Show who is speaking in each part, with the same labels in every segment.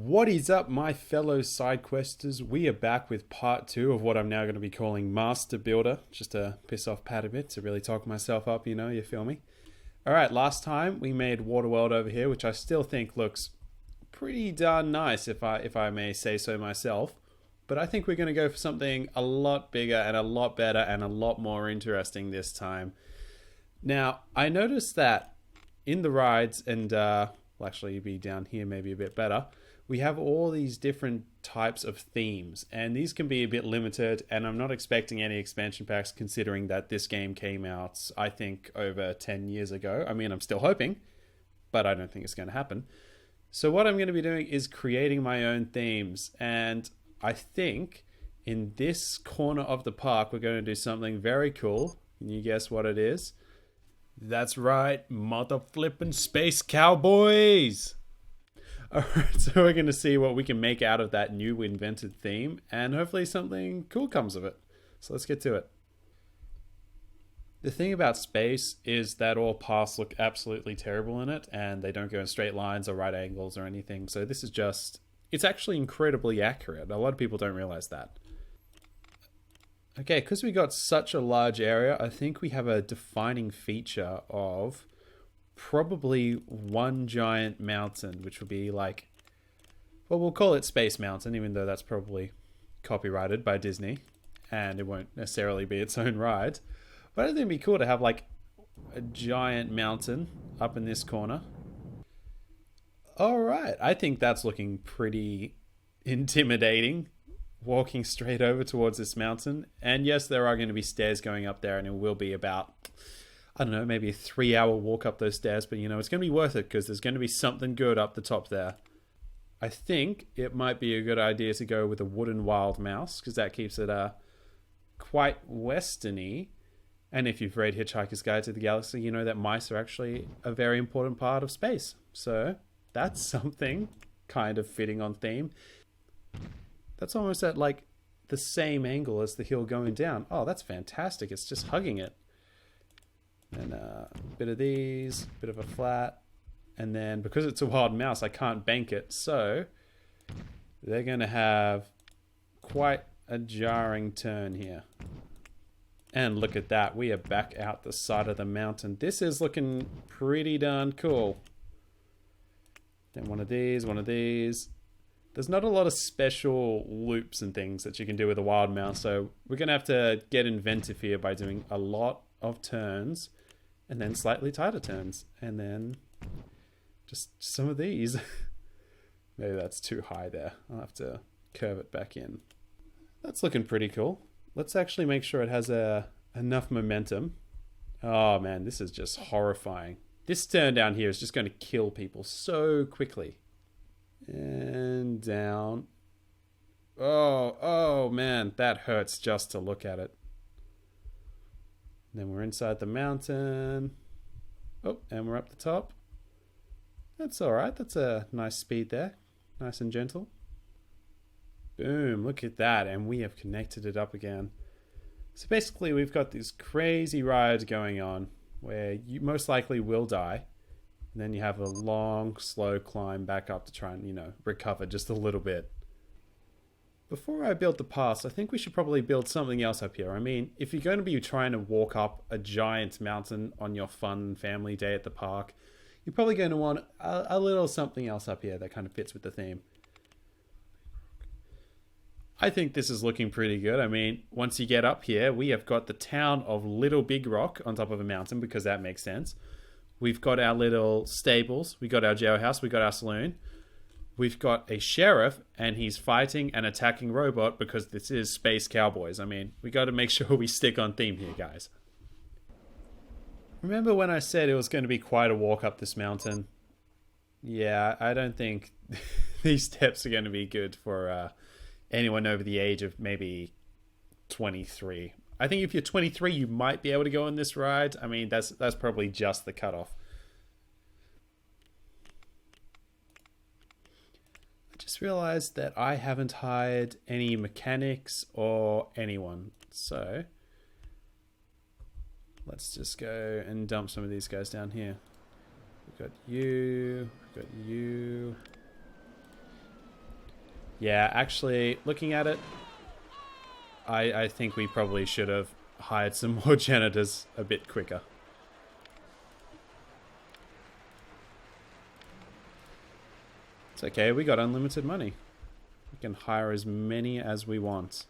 Speaker 1: What is up, my fellow side questers? We are back with part 2 of what I'm now going to be calling Master Builder, just to piss off Pat a bit, to really talk myself up, you feel me? Alright, last time we made Waterworld over here, which I still think looks pretty darn nice, if I may say so myself. But I think we're going to go for something a lot bigger and a lot better and a lot more interesting this time. Now, I noticed that in the rides, and will actually be down here maybe a bit better, we have all these different types of themes, and these can be a bit limited, and I'm not expecting any expansion packs considering that this game came out, I think, over 10 years ago. I mean, I'm still hoping, but I don't think it's going to happen. So what I'm going to be doing is creating my own themes, and I think in this corner of the park we're going to do something very cool. Can you guess what it is? That's right, mother flippin' space cowboys! Alright, so we're going to see what we can make out of that new invented theme, and hopefully something cool comes of it. So let's get to it. The thing about space is that all paths look absolutely terrible in it, and they don't go in straight lines or right angles or anything. So this is just, it's actually incredibly accurate. A lot of people don't realize that. Okay, because we got such a large area, I think we have a defining feature of probably one giant mountain, which would be like, well, we'll call it Space Mountain, even though that's probably copyrighted by Disney and it won't necessarily be its own ride. But I think it'd be cool to have like a giant mountain up in this corner. All right, I think that's looking pretty intimidating, walking straight over towards this mountain. And yes, there are going to be stairs going up there, and it will be about, I don't know, maybe a 3-hour walk up those stairs, but it's going to be worth it because there's going to be something good up the top there. I think it might be a good idea to go with a wooden wild mouse because that keeps it quite western-y. And if you've read Hitchhiker's Guide to the Galaxy, you know that mice are actually a very important part of space. So that's something kind of fitting on theme. That's almost at like the same angle as the hill going down. Oh, that's fantastic. It's just hugging it. And a bit of these, bit of a flat, and then because it's a wild mouse, I can't bank it, so they're going to have quite a jarring turn here. And look at that, we are back out the side of the mountain. This is looking pretty darn cool. Then one of these, one of these. There's not a lot of special loops and things that you can do with a wild mouse, so we're going to have to get inventive here by doing a lot of turns and then slightly tighter turns, and then just some of these. Maybe that's too high there. I'll have to curve it back in. That's looking pretty cool. Let's actually make sure it has enough momentum. Oh man, this is just horrifying. This turn down here is just going to kill people so quickly. And down. Oh man, that hurts just to look at it. Then we're inside the mountain. Oh, and we're up the top. That's alright. That's a nice speed there. Nice and gentle. Boom, look at that. And we have connected it up again. So basically we've got this crazy ride going on where you most likely will die. And then you have a long, slow climb back up to try and, recover just a little bit. Before I build the pass, I think we should probably build something else up here. I mean, if you're going to be trying to walk up a giant mountain on your fun family day at the park, you're probably going to want a little something else up here that kind of fits with the theme. I think this is looking pretty good. I mean, once you get up here, we have got the town of Little Big Rock on top of a mountain because that makes sense. We've got our little stables. We got our jailhouse. We got our saloon. We've got a sheriff, and he's fighting an attacking robot because this is Space Cowboys. I mean, we got to make sure we stick on theme here, guys. Remember when I said it was going to be quite a walk up this mountain? Yeah, I don't think these steps are going to be good for anyone over the age of maybe 23. I think if you're 23, you might be able to go on this ride. I mean, that's probably just the cutoff. Just realized that I haven't hired any mechanics or anyone, so let's just go and dump some of these guys down here. We've got you, we've got you, Yeah, actually, looking at it, I think we probably should have hired some more janitors a bit quicker. It's okay, we got unlimited money. We can hire as many as we want.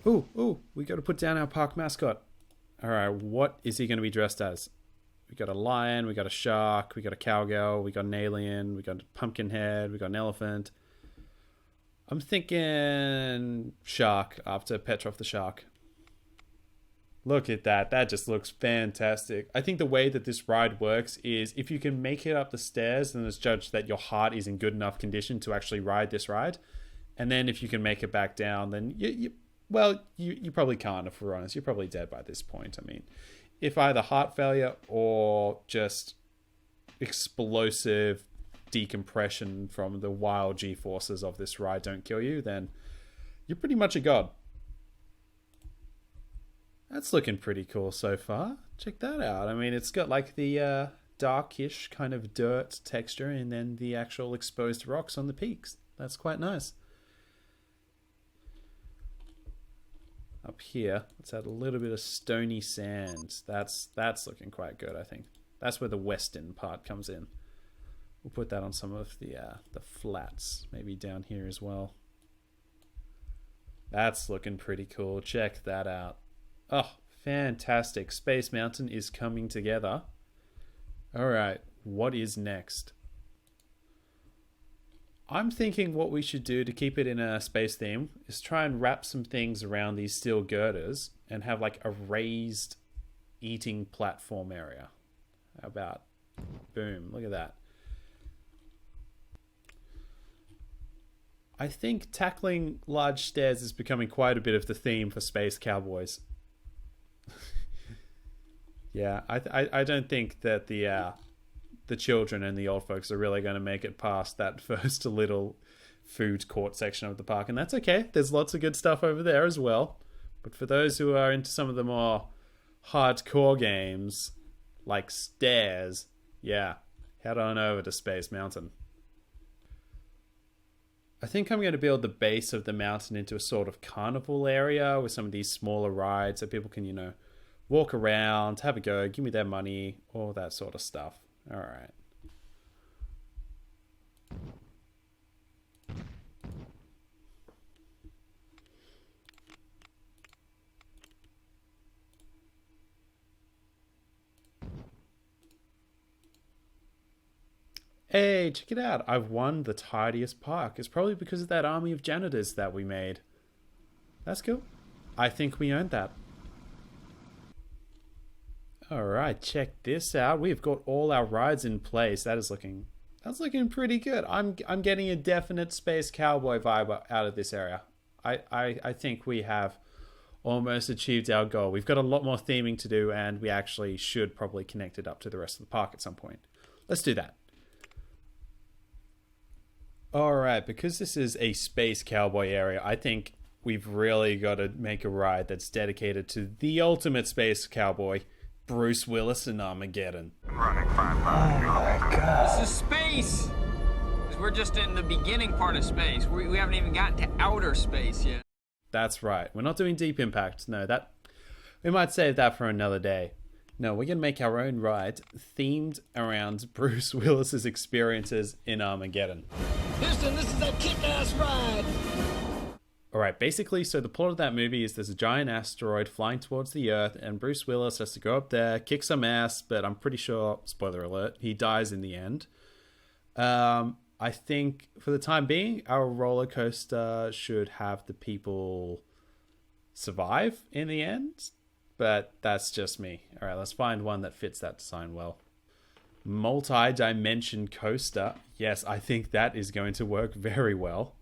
Speaker 1: Ooh, we got to put down our park mascot. Alright, what is he going to be dressed as? We got a lion, we got a shark, we got a cowgirl, we got an alien, we got a pumpkin head, we got an elephant. I'm thinking shark after Petrov the shark. Look at that. That just looks fantastic. I think the way that this ride works is if you can make it up the stairs, then it's judged that your heart is in good enough condition to actually ride this ride. And then if you can make it back down, then you probably can't, if we're honest. You're probably dead by this point. I mean, if either heart failure or just explosive decompression from the wild G-forces of this ride don't kill you, then you're pretty much a god. That's looking pretty cool so far. Check that out. I mean, it's got like the darkish kind of dirt texture and then the actual exposed rocks on the peaks. That's quite nice. Up here, let's add a little bit of stony sand. That's looking quite good, I think. That's where the western part comes in. We'll put that on some of the flats, maybe down here as well. That's looking pretty cool. Check that out. Oh, fantastic. Space Mountain is coming together. All right, what is next? I'm thinking what we should do to keep it in a space theme is try and wrap some things around these steel girders and have like a raised eating platform area. How about? Boom, look at that. I think tackling large stairs is becoming quite a bit of the theme for Space Cowboys. Yeah, I don't think that the children and the old folks are really going to make it past that first little food court section of the park, and that's okay. There's lots of good stuff over there as well. But for those who are into some of the more hardcore games, like stairs, yeah, head on over to Space Mountain. I think I'm going to build the base of the mountain into a sort of carnival area with some of these smaller rides so people can, you know, walk around, have a go, give me their money, all that sort of stuff. All right. Hey, check it out. I've won the tidiest park. It's probably because of that army of janitors that we made. That's cool. I think we earned that. Alright, check this out. We've got all our rides in place. That's looking pretty good. I'm getting a definite Space Cowboy vibe out of this area. I think we have almost achieved our goal. We've got a lot more theming to do, and we actually should probably connect it up to the rest of the park at some point. Let's do that. Alright, because this is a Space Cowboy area, I think we've really got to make a ride that's dedicated to the ultimate Space Cowboy, Bruce Willis in Armageddon.
Speaker 2: Running 5 miles.
Speaker 3: Oh my god.
Speaker 4: This is space! Because we're just in the beginning part of space. We haven't even gotten to outer space yet.
Speaker 1: That's right. We're not doing Deep Impact. No, we might save that for another day. No, we're going to make our own ride themed around Bruce Willis's experiences in Armageddon.
Speaker 3: Houston, this is a kick-ass ride!
Speaker 1: Alright, basically, so the plot of that movie is there's a giant asteroid flying towards the Earth, and Bruce Willis has to go up there, kick some ass, but I'm pretty sure, spoiler alert, he dies in the end. I think, for the time being, our roller coaster should have the people survive in the end, but that's just me. Alright, let's find one that fits that design well. Multi-dimension coaster. Yes, I think that is going to work very well.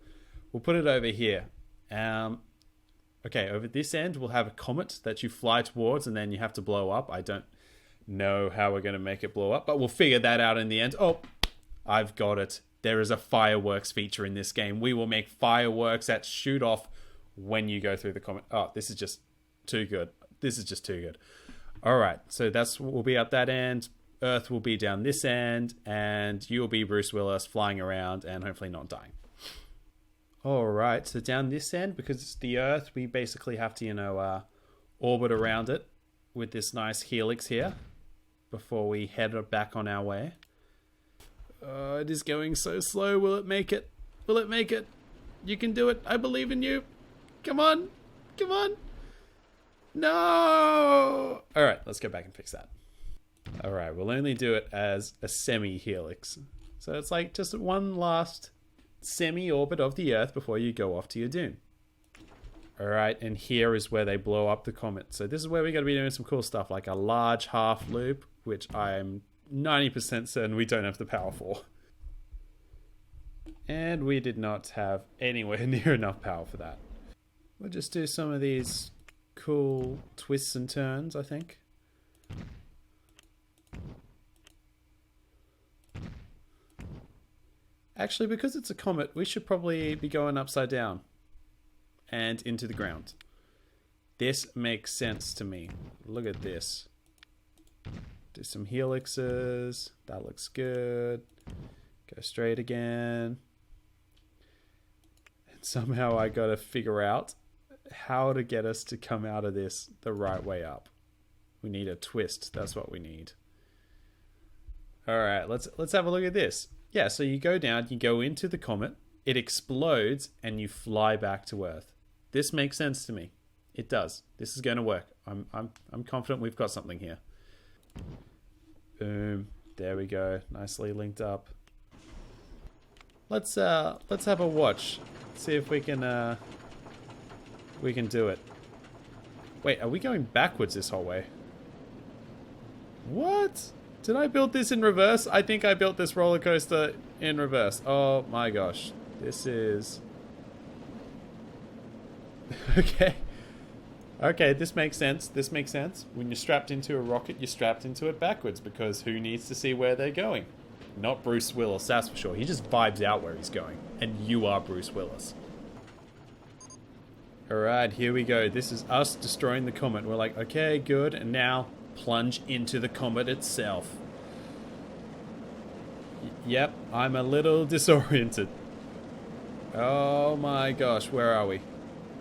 Speaker 1: We'll put it over here. Okay, over this end, we'll have a comet that you fly towards and then you have to blow up. I don't know how we're going to make it blow up, but we'll figure that out in the end. Oh, I've got it. There is a fireworks feature in this game. We will make fireworks that shoot off when you go through the comet. Oh, this is just too good. This is just too good. All right, so we'll be at that end. Earth will be down this end, and you'll be Bruce Willis flying around and hopefully not dying. Alright, so down this end, because it's the Earth, we basically have to, orbit around it with this nice helix here before we head back on our way. It is going so slow. Will it make it? Will it make it? You can do it. I believe in you. Come on. Come on. No! Alright, let's go back and fix that. Alright, we'll only do it as a semi-helix. So it's like just one last semi-orbit of the Earth before you go off to your doom. Alright, and here is where they blow up the comet. So this is where we're going to be doing some cool stuff, like a large half loop, which I'm 90% certain we don't have the power for. And we did not have anywhere near enough power for that. We'll just do some of these cool twists and turns, I think. Actually, because it's a comet, we should probably be going upside down and into the ground. This makes sense to me. Look at this. Do some helixes. That looks good. Go straight again. And somehow I gotta figure out how to get us to come out of this the right way up. We need a twist. That's what we need. Alright, let's have a look at this. Yeah, so you go down, you go into the comet, it explodes, and you fly back to Earth. This makes sense to me. It does. This is going to work. I'm confident we've got something here. Boom. There we go. Nicely linked up. Let's have a watch. See if we can do it. Wait, are we going backwards this whole way? What? Did I build this in reverse? I think I built this roller coaster in reverse. Oh my gosh. This is... Okay. Okay, this makes sense. This makes sense. When you're strapped into a rocket, you're strapped into it backwards, because who needs to see where they're going? Not Bruce Willis, that's for sure. He just vibes out where he's going. And you are Bruce Willis. Alright, here we go. This is us destroying the comet. We're like, okay, good. And now... plunge into the comet itself. Yep, I'm a little disoriented. Oh my gosh, where are we?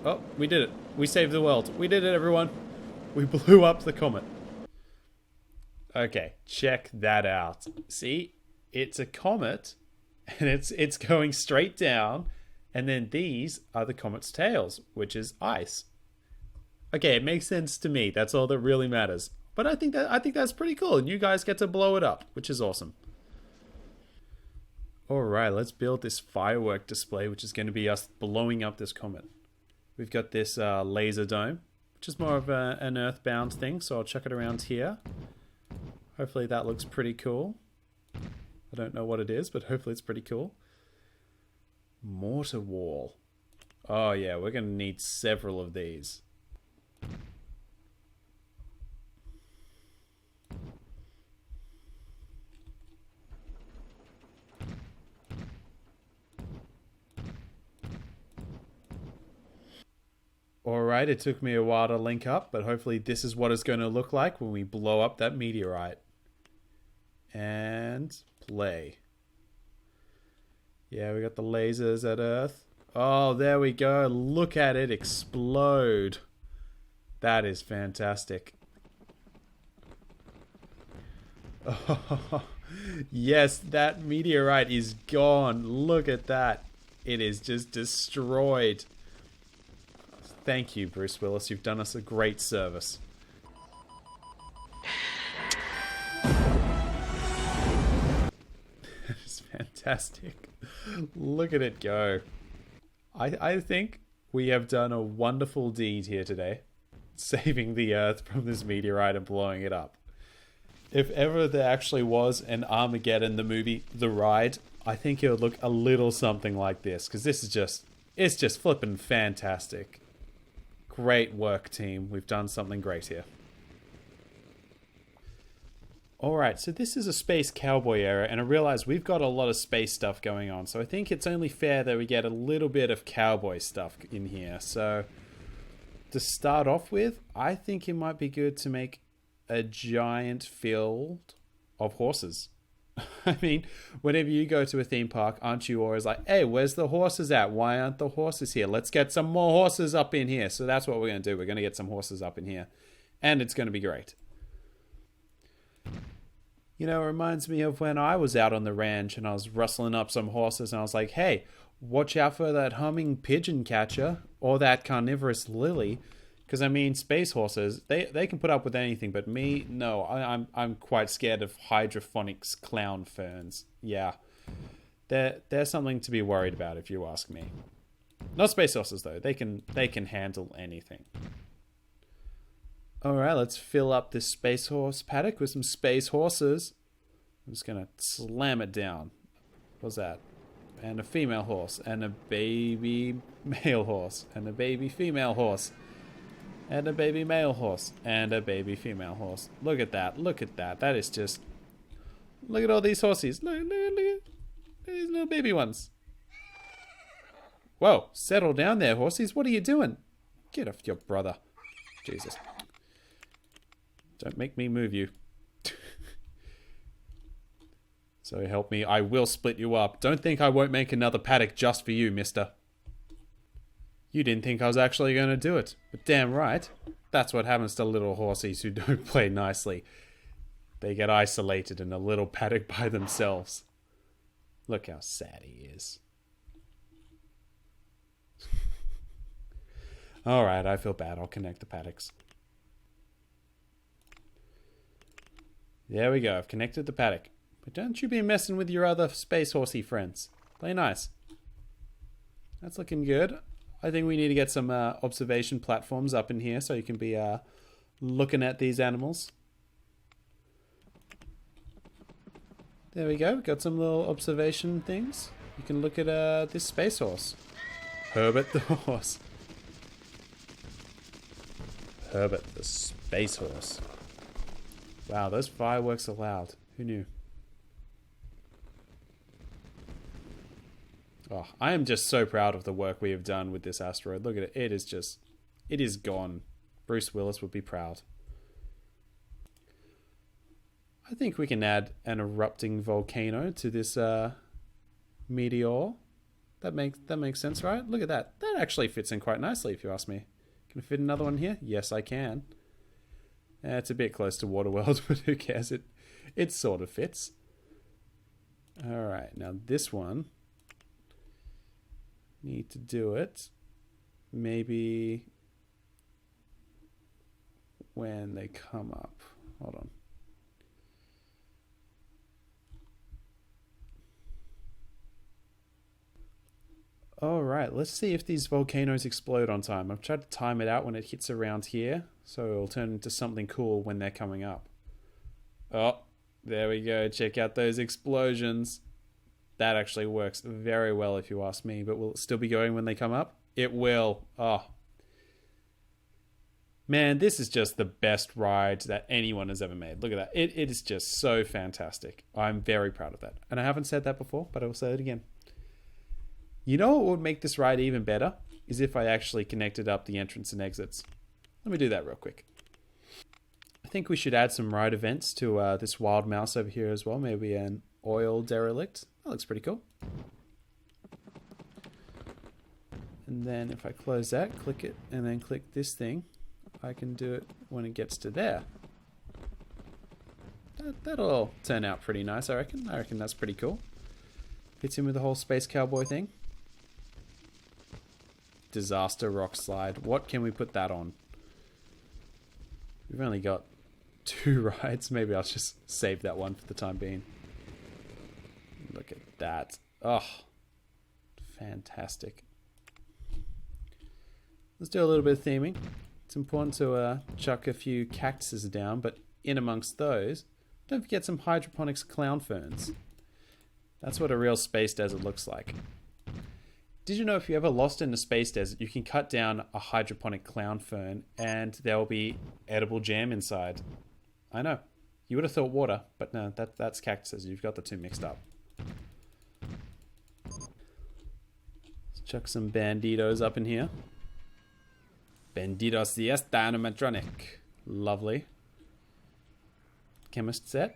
Speaker 1: Oh, we did it. We saved the world. We did it, everyone. We blew up the comet. Okay, check that out. See, it's a comet, and it's going straight down, and then these are the comet's tails, which is ice. Okay, it makes sense to me. That's all that really matters. But I think that's pretty cool, and you guys get to blow it up, which is awesome. Alright, let's build this firework display, which is going to be us blowing up this comet. We've got this laser dome, which is more of an earthbound thing, so I'll chuck it around here. Hopefully that looks pretty cool. I don't know what it is, but hopefully it's pretty cool. Mortar wall. Oh yeah, we're going to need several of these. Alright, it took me a while to link up, but hopefully this is what it's going to look like when we blow up that meteorite. And play. Yeah, we got the lasers at Earth. Oh, there we go. Look at it explode. That is fantastic. Oh, yes, that meteorite is gone. Look at that. It is just destroyed. Thank you, Bruce Willis. You've done us a great service. It's fantastic. Look at it go. I think we have done a wonderful deed here today. Saving the Earth from this meteorite and blowing it up. If ever there actually was an Armageddon, the movie, The Ride, I think it would look a little something like this. Because this is just, it's just flipping fantastic. Great work, team. We've done something great here. Alright, so this is a Space Cowboy era, and I realize we've got a lot of space stuff going on, so I think it's only fair that we get a little bit of Cowboy stuff in here. So, to start off with, I think it might be good to make a giant field of horses. I mean, whenever you go to a theme park, aren't you always like, hey, where's the horses at? Why aren't the horses here? Let's get some more horses up in here. So that's what we're going to do. We're going to get some horses up in here. And it's going to be great. You know, it reminds me of when I was out on the ranch and I was rustling up some horses and I was like, hey, watch out for that humming pigeon catcher or that carnivorous lily. Because, I mean, space horses, they can put up with anything, but me, no. I'm quite scared of hydroponics clown ferns. Yeah. They're something to be worried about, if you ask me. Not space horses, though. They can handle anything. Alright, let's fill up this space horse paddock with some space horses. I'm just going to slam it down. What's that? And a female horse. And a baby male horse. And a baby female horse. And a baby male horse. And a baby female horse. Look at that. Look at that. That is just... Look at all these horses. Look at these little baby ones. Whoa. Settle down there, horses. What are you doing? Get off your brother. Jesus. Don't make me move you. So help me. I will split you up. Don't think I won't make another paddock just for you, mister. You didn't think I was actually going to do it. But damn right. That's what happens to little horsies who don't play nicely. They get isolated in a little paddock by themselves. Look how sad he is. Alright, I feel bad. I'll connect the paddocks. There we go. I've connected the paddock. But don't you be messing with your other space horsey friends. Play nice. That's looking good. I think we need to get some observation platforms up in here so you can be looking at these animals. There we go. Got some little observation things. You can look at this space horse. Herbert the horse. Herbert the space horse. Wow, those fireworks are loud. Who knew? Oh, I am just so proud of the work we have done with this asteroid. Look at it. It is gone. Bruce Willis would be proud. I think we can add an erupting volcano to this meteor. That makes sense, right? Look at that. That actually fits in quite nicely, if you ask me. Can I fit another one here? Yes, I can. It's a bit close to Waterworld, but who cares? It sort of fits. Alright, now this one. Need to do it. Maybe when they come up. Hold on. Alright, let's see if these volcanoes explode on time. I've tried to time it out when it hits around here, so it'll turn into something cool when they're coming up. Oh, there we go. Check out those explosions. That actually works very well if you ask me, but will it still be going when they come up? It will. Oh. Man, this is just the best ride that anyone has ever made. Look at that. It is just so fantastic. I'm very proud of that. And I haven't said that before, but I will say it again. You know what would make this ride even better? Is if I actually connected up the entrance and exits. Let me do that real quick. I think we should add some ride events to this wild mouse over here as well. Maybe an oil derelict. That looks pretty cool. And then if I close that, click it, and then click this thing, I can do it when it gets to there. That'll turn out pretty nice, I reckon. I reckon that's pretty cool. Fits in with the whole Space Cowboy thing. Disaster rock slide. What can we put that on? We've only got 2 rides. Maybe I'll just save that one for the time being. Look at that. Oh, fantastic. Let's do a little bit of theming. It's important to chuck a few cactuses down, but in amongst those, don't forget some hydroponics clown ferns. That's what a real space desert looks like. Did you know if you're ever lost in a space desert, you can cut down a hydroponic clown fern and there will be edible jam inside? I know. You would have thought water, but no, that's cactuses. You've got the two mixed up. Let's chuck some banditos up in here. Banditos siesta animatronic. Lovely. Chemist set.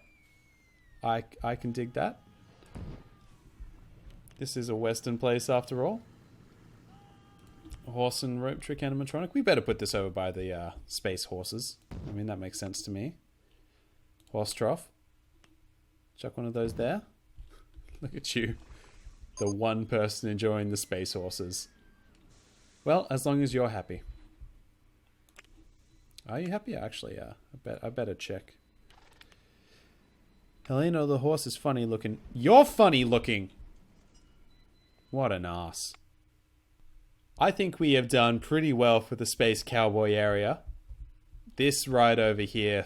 Speaker 1: I can dig that. This is a Western place after all. Horse and rope trick animatronic. We better put this over by the space horses. I mean, that makes sense to me. Horse trough. Chuck one of those there. Look at you. The one person enjoying the space horses. Well, as long as you're happy. Are you happy? Actually, yeah. I better check. Helena the horse is funny looking. You're funny looking! What an ass. I think we have done pretty well for the Space Cowboy area. This ride over here,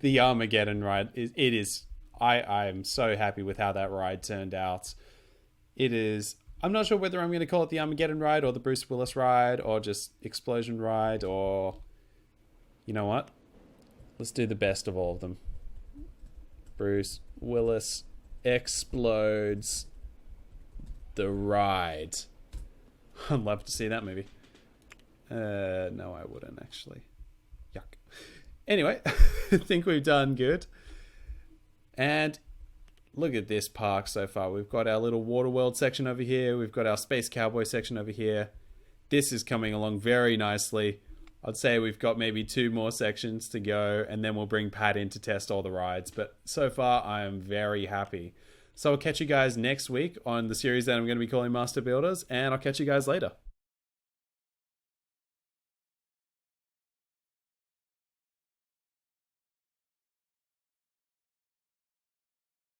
Speaker 1: the Armageddon ride, I am so happy with how that ride turned out. It is, I'm not sure whether I'm going to call it the Armageddon ride or the Bruce Willis ride or just Explosion ride or, you know what? Let's do the best of all of them. Bruce Willis explodes the ride. I'd love to see that movie. No, I wouldn't actually. Yuck. Anyway, I think we've done good. And look at this park so far. We've got our little Waterworld section over here. We've got our Space Cowboy section over here. This is coming along very nicely. I'd say we've got maybe 2 more sections to go, and then we'll bring Pat in to test all the rides. But so far, I am very happy. So I'll catch you guys next week on the series that I'm going to be calling Master Builders, and I'll catch you guys later.